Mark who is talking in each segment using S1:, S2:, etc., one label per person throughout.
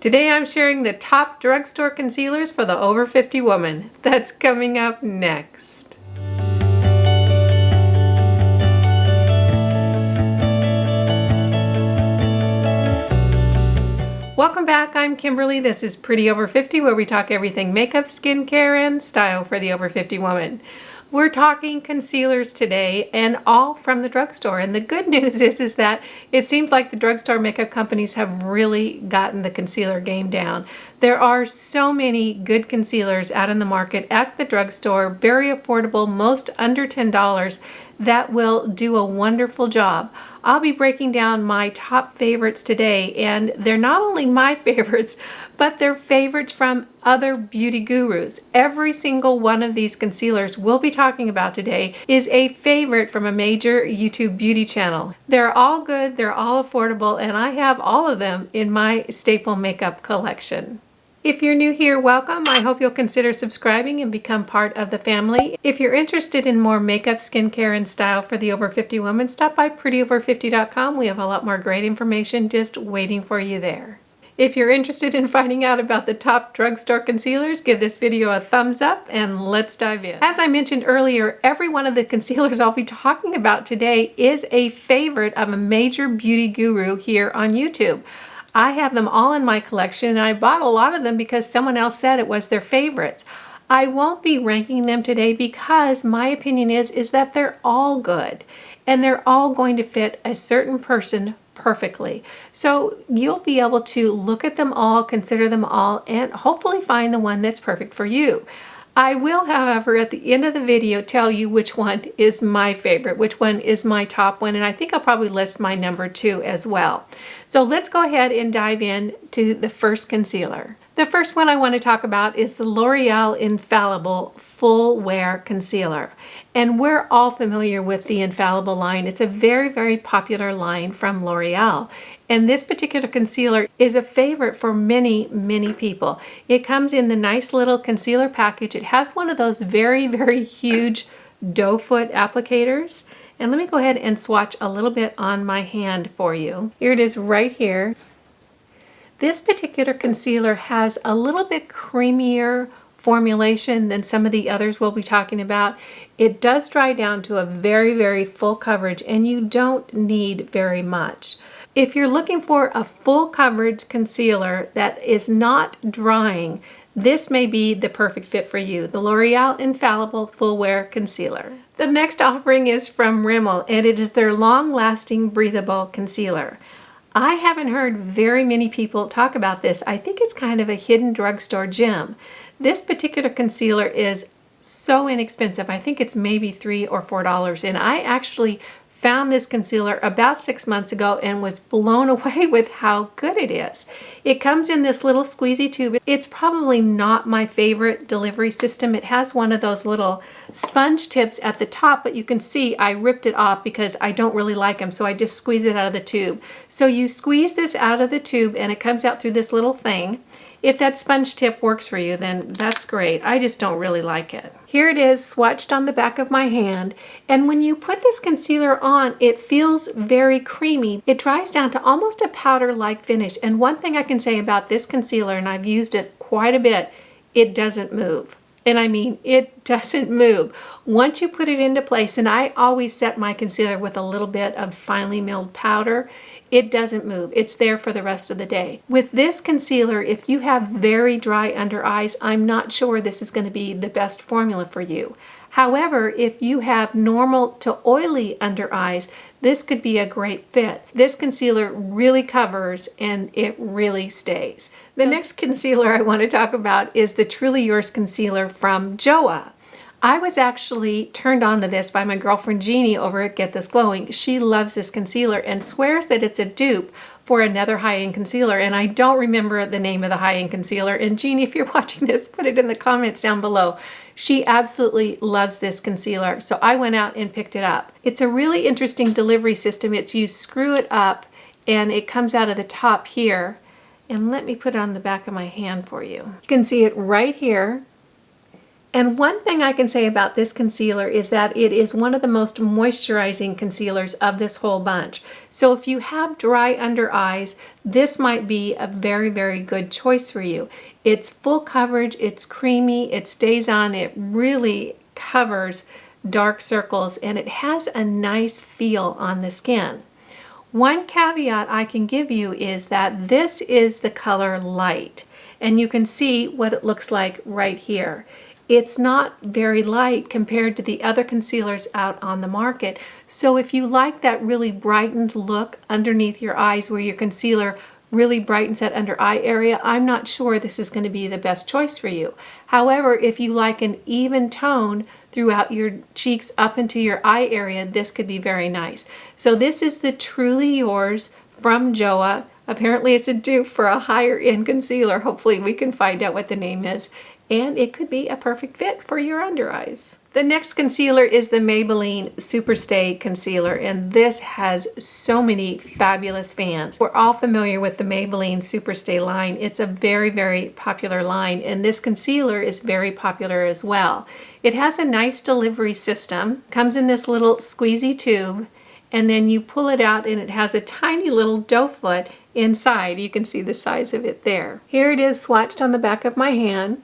S1: Today I'm sharing the top drugstore concealers for the over 50 woman. That's coming up next. Welcome back, I'm Kimberly. This is Pretty Over 50, where we talk everything makeup, skincare, and style for the over 50 woman. We're talking concealers today, and all from the drugstore. And the good news is that it seems like the drugstore makeup companies have really gotten the concealer game down. There are so many good concealers out in the market at the drugstore, very affordable, most under $10, that will do a wonderful job. I'll be breaking down my top favorites today, and they're not only my favorites, but they're favorites from other beauty gurus. Every single one of these concealers we'll be talking about today is a favorite from a major YouTube beauty channel. They're all good, they're all affordable, and I have all of them in my staple makeup collection. If you're new here, welcome. I hope you'll consider subscribing and become part of the family. If you're interested in more makeup, skincare, and style for the over 50 woman, stop by prettyover50.com. We have a lot more great information just waiting for you there. If you're interested in finding out about the top drugstore concealers, give this video a thumbs up and let's dive in. As I mentioned earlier, every one of the concealers I'll be talking about today is a favorite of a major beauty guru here on YouTube. I have them all in my collection, and I bought a lot of them because someone else said it was their favorites. I won't be ranking them today because my opinion is that they're all good and they're all going to fit a certain person perfectly. So you'll be able to look at them all, consider them all, and hopefully find the one that's perfect for you. I will, however, at the end of the video tell you which one is my favorite, which one is my top one, and I think I'll probably list my number 2 as well. So let's go ahead and dive in to the first concealer. The first one I want to talk about is the L'Oreal Infallible Full Wear Concealer. And we're all familiar with the Infallible line. It's a very, very popular line from L'Oreal. And this particular concealer is a favorite for many, many people. It comes in the nice little concealer package. It has one of those very, very huge doe foot applicators. And let me go ahead and swatch a little bit on my hand for you. Here it is right here. This particular concealer has a little bit creamier formulation than some of the others we'll be talking about. It does dry down to a very, very full coverage, and you don't need very much. If you're looking for a full coverage concealer that is not drying, this may be the perfect fit for you, the L'Oreal Infallible Full Wear Concealer. The next offering is from Rimmel, and it is their long-lasting breathable concealer. I haven't heard very many people talk about this. I think it's kind of a hidden drugstore gem. This particular concealer is so inexpensive. I think it's maybe $3 or $4, and I actually found this concealer about 6 months ago and was blown away with how good it is. It comes in this little squeezy tube. It's probably not my favorite delivery system. It has one of those little sponge tips at the top, but you can see I ripped it off because I don't really like them, so I just squeeze it out of the tube. So you squeeze this out of the tube and it comes out through this little thing. If that sponge tip works for you, then that's great. I just don't really like it. Here it is swatched on the back of my hand, and when you put this concealer on, it feels very creamy. It dries down to almost a powder-like finish, and one thing I can say about this concealer, and I've used it quite a bit, it doesn't move. And I mean, it doesn't move. Once you put it into place, and I always set my concealer with a little bit of finely milled powder, it doesn't move. It's there for the rest of the day. With this concealer, if you have very dry under eyes, I'm not sure this is going to be the best formula for you. However, if you have normal to oily under eyes, this could be a great fit. This concealer really covers and it really stays. The next concealer I want to talk about is the Truly Yours concealer from JOAH. I was actually turned on to this by my girlfriend Jeannie over at Get This Glowing. She loves this concealer and swears that it's a dupe for another high-end concealer, and I don't remember the name of the high-end concealer. And Jeannie, if you're watching this, put it in the comments down below. She absolutely loves this concealer, so I went out and picked it up. It's a really interesting delivery system. It's you screw it up and it comes out of the top here. And let me put it on the back of my hand for you. You can see it right here. And one thing I can say about this concealer is that it is one of the most moisturizing concealers of this whole bunch. So if you have dry under eyes, this might be a very, very good choice for you. It's full coverage, it's creamy, it stays on, it really covers dark circles, and it has a nice feel on the skin. One caveat I can give you is that this is the color light, and you can see what it looks like right here. It's not very light compared to the other concealers out on the market. So if you like that really brightened look underneath your eyes where your concealer really brightens that under eye area, I'm not sure this is going to be the best choice for you. However, if you like an even tone throughout your cheeks up into your eye area, this could be very nice. So this is the Truly Yours from JOAH. Apparently it's a dupe for a higher end concealer. Hopefully we can find out what the name is. And it could be a perfect fit for your under eyes. The next concealer is the Maybelline Superstay Concealer, and this has so many fabulous fans. We're all familiar with the Maybelline Superstay line. It's a very, very popular line, and this concealer is very popular as well. It has a nice delivery system, comes in this little squeezy tube, and then you pull it out and it has a tiny little doe foot inside. You can see the size of it there. Here it is swatched on the back of my hand.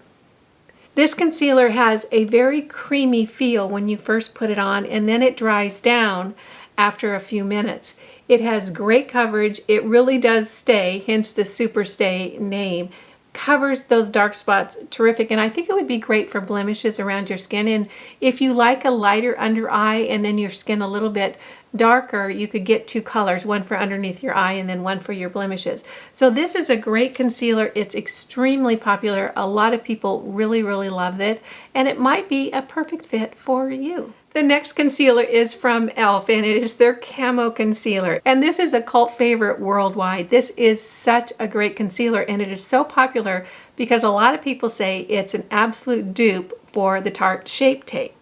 S1: This concealer has a very creamy feel when you first put it on, and then it dries down after a few minutes. It has great coverage. It really does stay, hence the Superstay name. Covers those dark spots terrific, and I think it would be great for blemishes around your skin. And if you like a lighter under eye and then your skin a little bit darker, you could get two colors, one for underneath your eye and then one for your blemishes. So this is a great concealer. It's extremely popular. A lot of people really, really love it, and it might be a perfect fit for you. The next concealer is from e.l.f. and it is their Camo Concealer. And this is a cult favorite worldwide. This is such a great concealer, and it is so popular because a lot of people say it's an absolute dupe for the Tarte Shape Tape.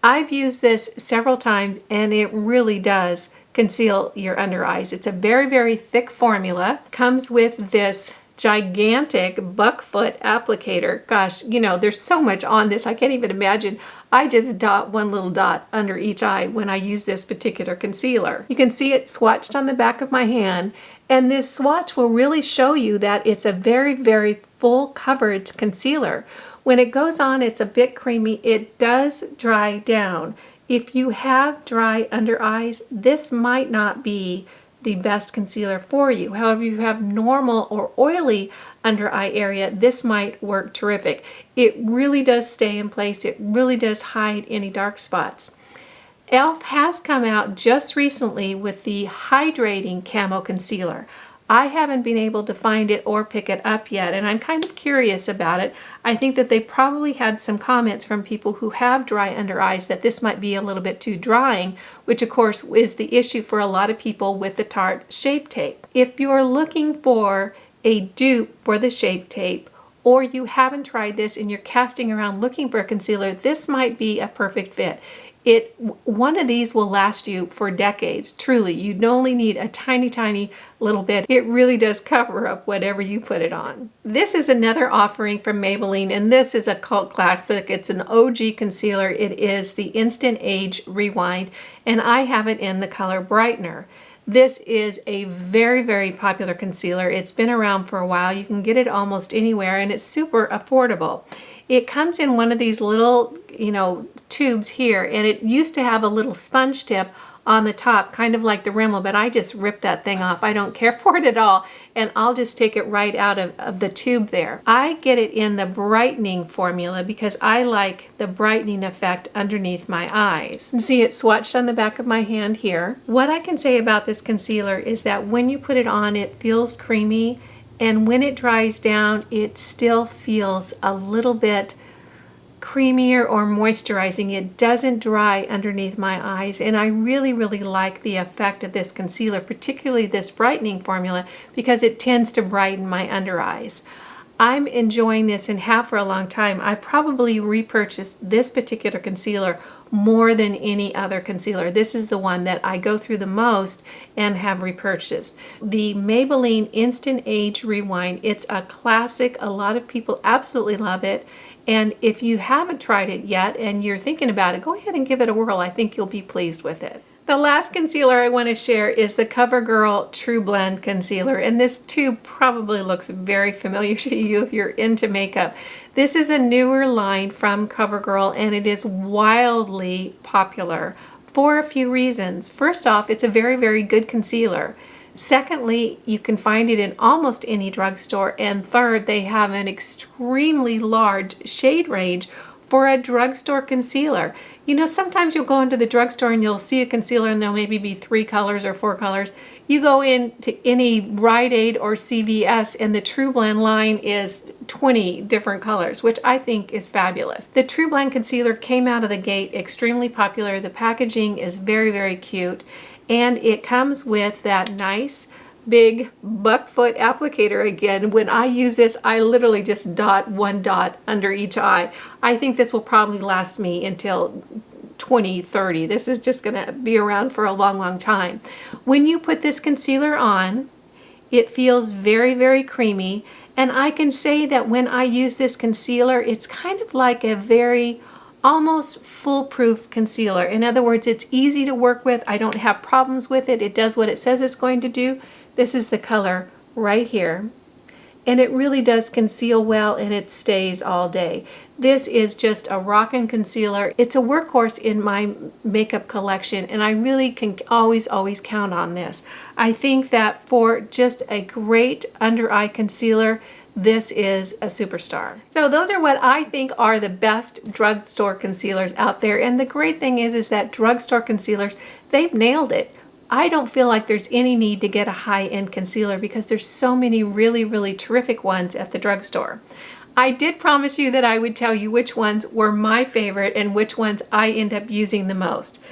S1: I've used this several times and it really does conceal your under eyes. It's a very, very thick formula. Comes with this gigantic buckfoot applicator. Gosh, you know, there's so much on this. I can't even imagine. I just dot one little dot under each eye when I use this particular concealer. You can see it swatched on the back of my hand, and this swatch will really show you that it's a very, very full coverage concealer. When it goes on, it's a bit creamy. It does dry down. If you have dry under eyes, this might not be the best concealer for you. However, if you have normal or oily under eye area, this might work terrific. It really does stay in place. It really does hide any dark spots. e.l.f. has come out just recently with the Hydrating Camo Concealer. I haven't been able to find it or pick it up yet, and I'm kind of curious about it. I think that they probably had some comments from people who have dry under eyes that this might be a little bit too drying, which of course is the issue for a lot of people with the Tarte Shape Tape. If you're looking for a dupe for the Shape Tape, or you haven't tried this and you're casting around looking for a concealer, this might be a perfect fit. One of these will last you for decades, truly. You'd only need a tiny, tiny little bit. It really does cover up whatever you put it on. This is another offering from Maybelline, and this is a cult classic. It's an OG concealer. It is the Instant Age Rewind, and I have it in the color Brightener. This is a very, very popular concealer. It's been around for a while. You can get it almost anywhere, and it's super affordable. It comes in one of these little, tubes here, and it used to have a little sponge tip on the top, kind of like the Rimmel, but I just ripped that thing off. I don't care for it at all, and I'll just take it right out of the tube there. I get it in the brightening formula because I like the brightening effect underneath my eyes. You see it swatched on the back of my hand here. What I can say about this concealer is that when you put it on, it feels creamy, and when it dries down, it still feels a little bit creamier or moisturizing. It doesn't dry underneath my eyes, and I really, really like the effect of this concealer, particularly this brightening formula, because it tends to brighten my under eyes. I'm enjoying this and have for a long time. I probably repurchased this particular concealer more than any other concealer. This is the one that I go through the most and have repurchased. The Maybelline Instant Age Rewind. It's a classic. A lot of people absolutely love it. And if you haven't tried it yet and you're thinking about it, go ahead and give it a whirl. I think you'll be pleased with it. The last concealer I want to share is the Covergirl Trublend concealer, and this too probably looks very familiar to you if you're into makeup. This is a newer line from Covergirl, and it is wildly popular for a few reasons. First off, it's a very, very good concealer. Secondly, you can find it in almost any drugstore. And third, they have an extremely large shade range for a drugstore concealer. You know, sometimes you'll go into the drugstore and you'll see a concealer and there'll maybe be 3 colors or 4 colors. You go into any Rite Aid or CVS and the Trublend line is 20 different colors, which I think is fabulous. The Trublend concealer came out of the gate extremely popular. The packaging is very, very cute, and it comes with that nice big buck foot applicator. Again, when I use this, I literally just dot one dot under each eye. I think this will probably last me until 2030. This is just going to be around for a long, long time. When you put this concealer on, it feels very, very creamy. And I can say that when I use this concealer, it's kind of like a very almost foolproof concealer. In other words, it's easy to work with. I don't have problems with it. It does what it says it's going to do. This is the color right here. And it really does conceal well, and it stays all day. This is just a rockin' concealer. It's a workhorse in my makeup collection, and I really can always count on this. I think that for just a great under eye concealer, this is a superstar. So those are what I think are the best drugstore concealers out there. And the great thing is that drugstore concealers, they've nailed it. I don't feel like there's any need to get a high-end concealer because there's so many really, really terrific ones at the drugstore. I did promise you that I would tell you which ones were my favorite and which ones I end up using the most.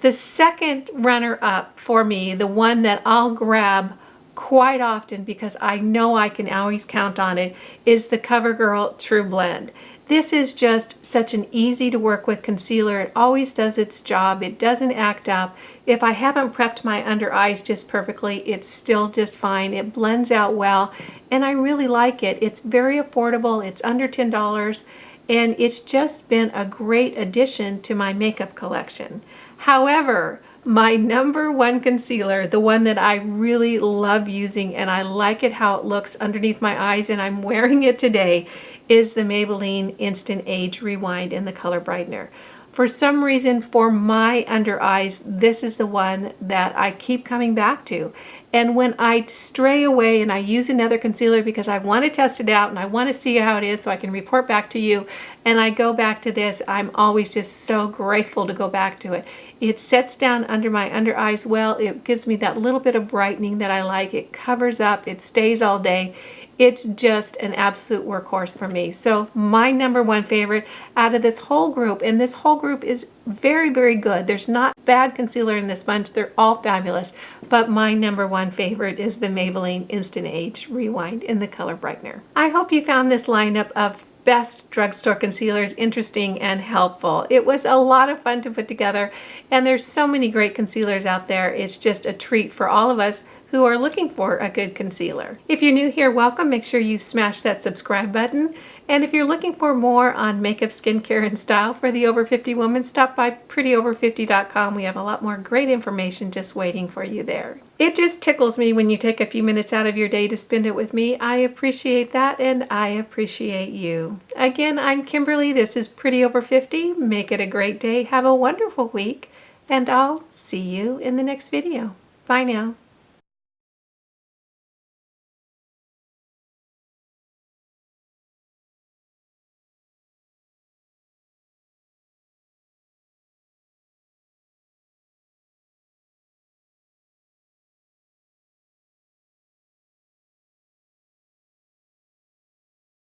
S1: The second runner-up for me, the one that I'll grab quite often because I know I can always count on it, is the Covergirl Trublend. This is just such an easy to work with concealer. It always does its job. It doesn't act up. If I haven't prepped my under eyes just perfectly, it's still just fine. It blends out well, and I really like it. It's very affordable. It's under $10, and it's just been a great addition to my makeup collection. However, my number one concealer, the one that I really love using and I like it how it looks underneath my eyes, and I'm wearing it today, is the Maybelline Instant Age Rewind in the Color Brightener. For some reason, for my under eyes, this is the one that I keep coming back to. And when I stray away and I use another concealer because I want to test it out and I want to see how it is so I can report back to you, and I go back to this, I'm always just so grateful to go back to it. It sets down under my under eyes well. It gives me that little bit of brightening that I like. It covers up. It stays all day. It's just an absolute workhorse for me. So my number one favorite out of this whole group, and this whole group is very, very good. There's not bad concealer in this bunch. They're all fabulous. But my number one favorite is the Maybelline Instant Age Rewind in the Color Brightener. I hope you found this lineup of best drugstore concealers interesting and helpful. It was a lot of fun to put together, and there's so many great concealers out there. It's just a treat for all of us who are looking for a good concealer. If you're new here, welcome. Make sure you smash that subscribe button. And if you're looking for more on makeup, skincare, and style for the over 50 woman, stop by prettyover50.com. We have a lot more great information just waiting for you there. It just tickles me when you take a few minutes out of your day to spend it with me. I appreciate that, and I appreciate you. Again, I'm Kimberly. This is Pretty Over 50. Make it a great day. Have a wonderful week, and I'll see you in the next video. Bye now.